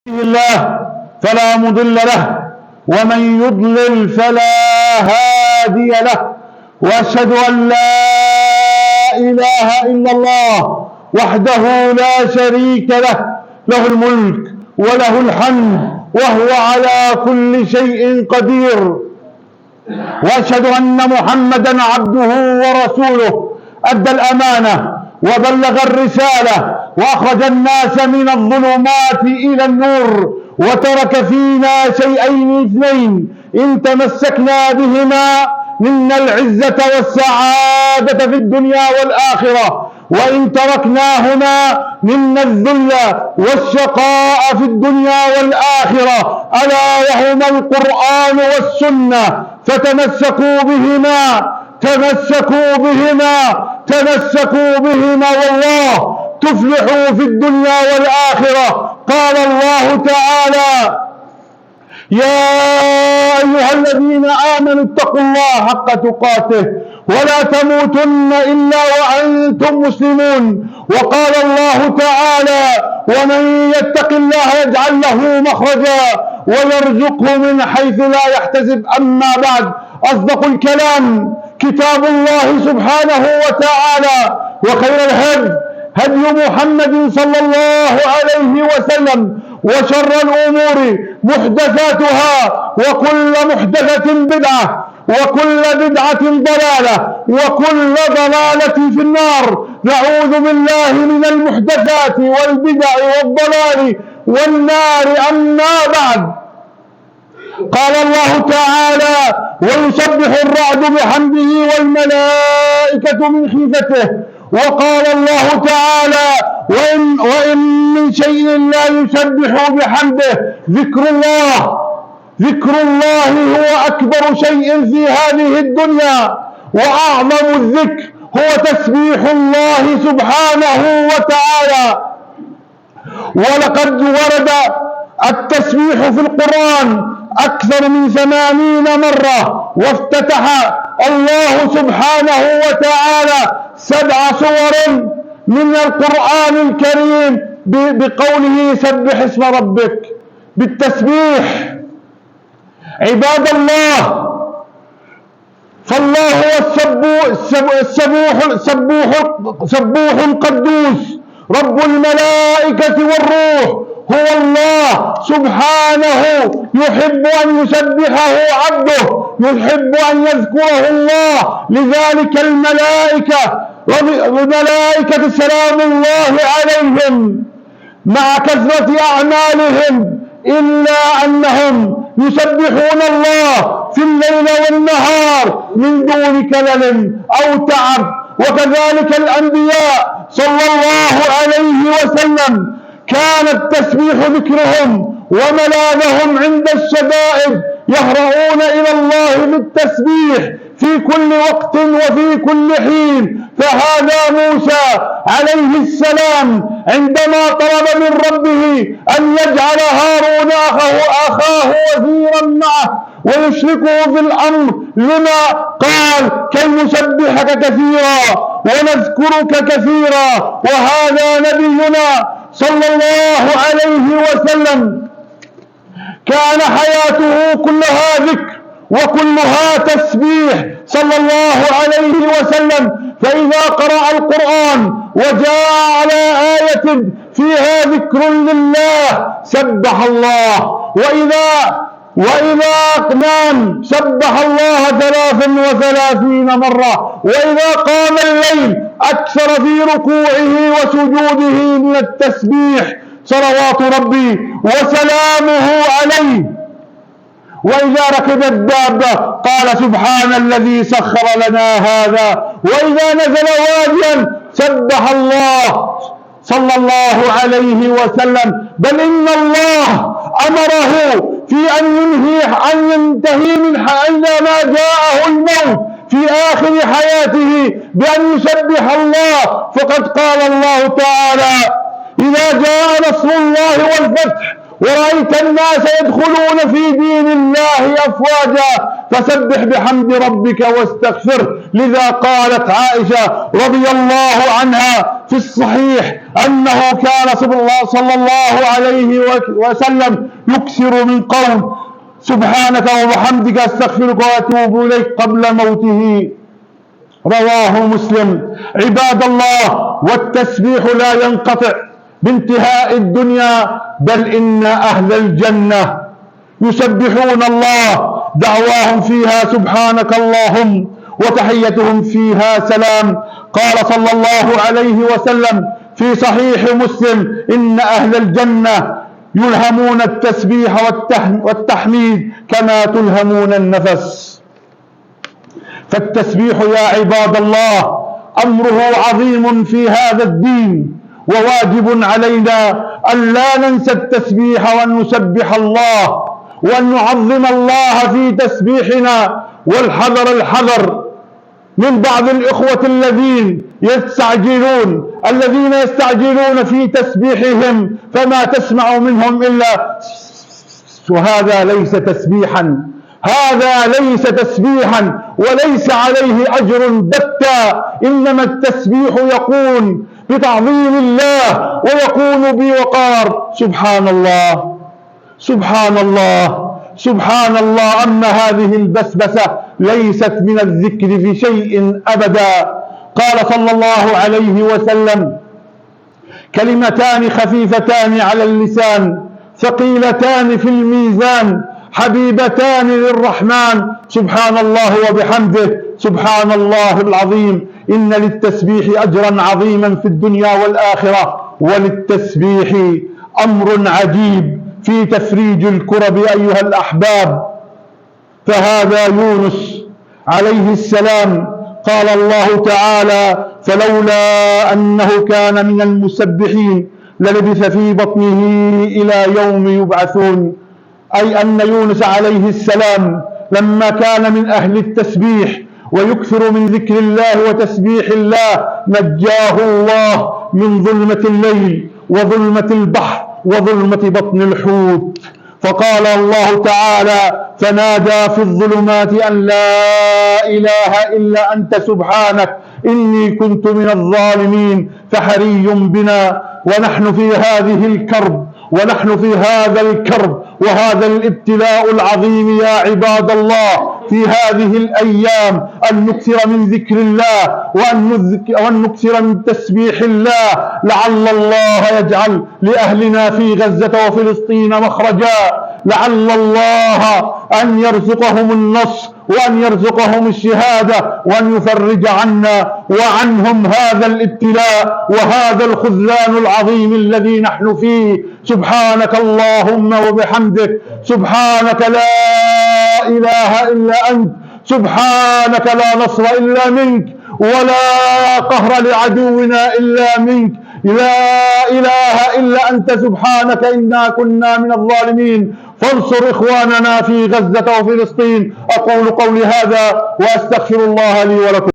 الله فلا مضل له ومن يضلل فلا هادي له، وأشهد أن لا إله إلا الله وحده لا شريك له، له الملك وله الحمد وهو على كل شيء قدير. وأشهد أن محمدا عبده ورسوله، أدى الأمانة وبلغ الرسالة وأخرج الناس من الظلمات إلى النور، وترك فينا شيئين اثنين إن تمسكنا بهما منا العزة والسعادة في الدنيا والآخرة، وإن تركناهما منا الذل والشقاء في الدنيا والآخرة، ألا وهما القرآن والسنة، فتمسكوا بهما تمسكوا بهما والله تفلحوا في الدنيا والآخرة. قال الله تعالى: يا أيها الذين آمنوا اتقوا الله حق تقاته ولا تموتن إلا وأنتم مسلمون. وقال الله تعالى: ومن يتق الله يجعل له مخرجا ويرزقه من حيث لا يحتسب. أما بعد، أصدق الكلام كتاب الله سبحانه وتعالى، وخير الهدي هدي محمد صلى الله عليه وسلم، وشر الأمور محدثاتها، وكل محدثة بدعة، وكل بدعة ضلالة، وكل ضلالة في النار. نعوذ بالله من المحدثات والبدع والضلال والنار. أما بعد، قال الله تعالى: ويسبح الرعد بحمده والملائكة من خيفته. وقال الله تعالى: وإن من شيء لا يسبح بحمده ذكر الله هو أكبر شيء في هذه الدنيا، وأعظم الذكر هو تسبيح الله سبحانه وتعالى. ولقد ورد التسبيح في القرآن أكثر من 80 مرة، وافتتح الله سبحانه وتعالى 7 سور من القرآن الكريم بقوله: سبح اسم ربك، بالتسبيح. عباد الله، فالله هو السبوح القدوس رب الملائكة والروح، هو الله سبحانه يحب أن يسبحه عبده، يحب أن يذكره الله. لذلك الملائكة سلام الله عليهم مع كثرة أعمالهم، إلا أنهم يسبحون الله في الليل والنهار من دون كلل أو تعب. وكذلك الأنبياء صلى الله عليه وسلم كان التسبيح ذكرهم وملاذهم عند الشدائد، يهرعون إلى الله بالتسبيح في كل وقت وفي كل حين. فهذا موسى عليه السلام عندما طلب من ربه أن يجعل هارون أخاه وزيرا معه ويشركه في الأمر، لما قال: كي نسبحك كثيرا ونذكرك كثيرا. وهذا نبينا صلى الله عليه وسلم كان حياته كلها ذكر وكلها تسبيح صلى الله عليه وسلم. فإذا قرأ القرآن وجاء على آية فيها ذكر لله سبح الله، وإذا نام سبح الله 33 مرة، وإذا قام الليل أكثر في ركوعه وسجوده من التسبيح صلوات ربي وسلامه عليه. وإذا ركب الدابة قال: سبحان الذي سخر لنا هذا. وإذا نزل واديا سبح الله صلى الله عليه وسلم. بل إن الله أمره في أن ينتهي من عندما جاءه الموت في آخر حياته بأن يسبح الله. فقد قال الله تعالى: إذا جاء نصر الله والفتح ورأيت الناس يدخلون في دين الله أفواجا، فسبح بحمد ربك واستغفره. لذا قالت عائشة رضي الله عنها في الصحيح أنه كان صلى الله عليه وسلم يكثر من قول سبحانك وبحمدك استغفرك واتوب اليك قبل موته. رواه مسلم. عباد الله، والتسبيح لا ينقطع بانتهاء الدنيا، بل إن أهل الجنة يسبحون الله، دعواهم فيها سبحانك اللهم وتحيتهم فيها سلام. قال صلى الله عليه وسلم في صحيح مسلم إن أهل الجنة يلهمون التسبيح والتحميد كما تلهمون النفس. فالتسبيح يا عباد الله أمره عظيم في هذا الدين، وواجب علينا أن لا ننسى التسبيح وأن نسبح الله وأن نعظم الله في تسبيحنا. والحذر من بعض الإخوة الذين يستعجلون في تسبيحهم، فما تسمع منهم إلا وهذا ليس تسبيحا، هذا ليس تسبيحا وليس عليه أجر بتة. إنما التسبيح يكون بتعظيم الله ويكون بوقار. سبحان الله سبحان الله سبحان الله. أما هذه البسبسة ليست من الذكر في شيء أبدا. قال صلى الله عليه وسلم كلمتان خفيفتان على اللسان ثقيلتان في الميزان حبيبتان للرحمن سبحان الله وبحمده سبحان الله العظيم. إن للتسبيح أجرا عظيما في الدنيا والآخرة، وللتسبيح أمر عجيب في تفريج الكرب أيها الأحباب. فهذا يونس عليه السلام قال الله تعالى فلولا أنه كان من المسبحين للبث في بطنه إلى يوم يبعثون. أي أن يونس عليه السلام لما كان من أهل التسبيح ويكثر من ذكر الله وتسبيح الله نجاه الله من ظلمة الليل وظلمة البحر وظلمة بطن الحوت. فقال الله تعالى فنادى في الظلمات أن لا إله إلا أنت سبحانك إني كنت من الظالمين. فحري بنا ونحن في هذه الكرب ونحن في هذا الكرب وهذا الابتلاء العظيم يا عباد الله في هذه الأيام أن نكثر من ذكر الله وأن نكثر من تسبيح الله، لعل الله يجعل لأهلنا في غزة وفلسطين مخرجا، لعل الله أن يرزقهم النصر وأن يرزقهم الشهادة وأن يفرج عنا وعنهم هذا الابتلاء وهذا الخذلان العظيم الذي نحن فيه. سبحانك اللهم وبحمدك، سبحانك لا إله إلا أنت، سبحانك لا نصر إلا منك ولا قهر لعدونا إلا منك، لا إله إلا أنت سبحانك إنا كنا من الظالمين. فانصر إخواننا في غزة وفلسطين. أقول قولي هذا وأستغفر الله لي ولكم.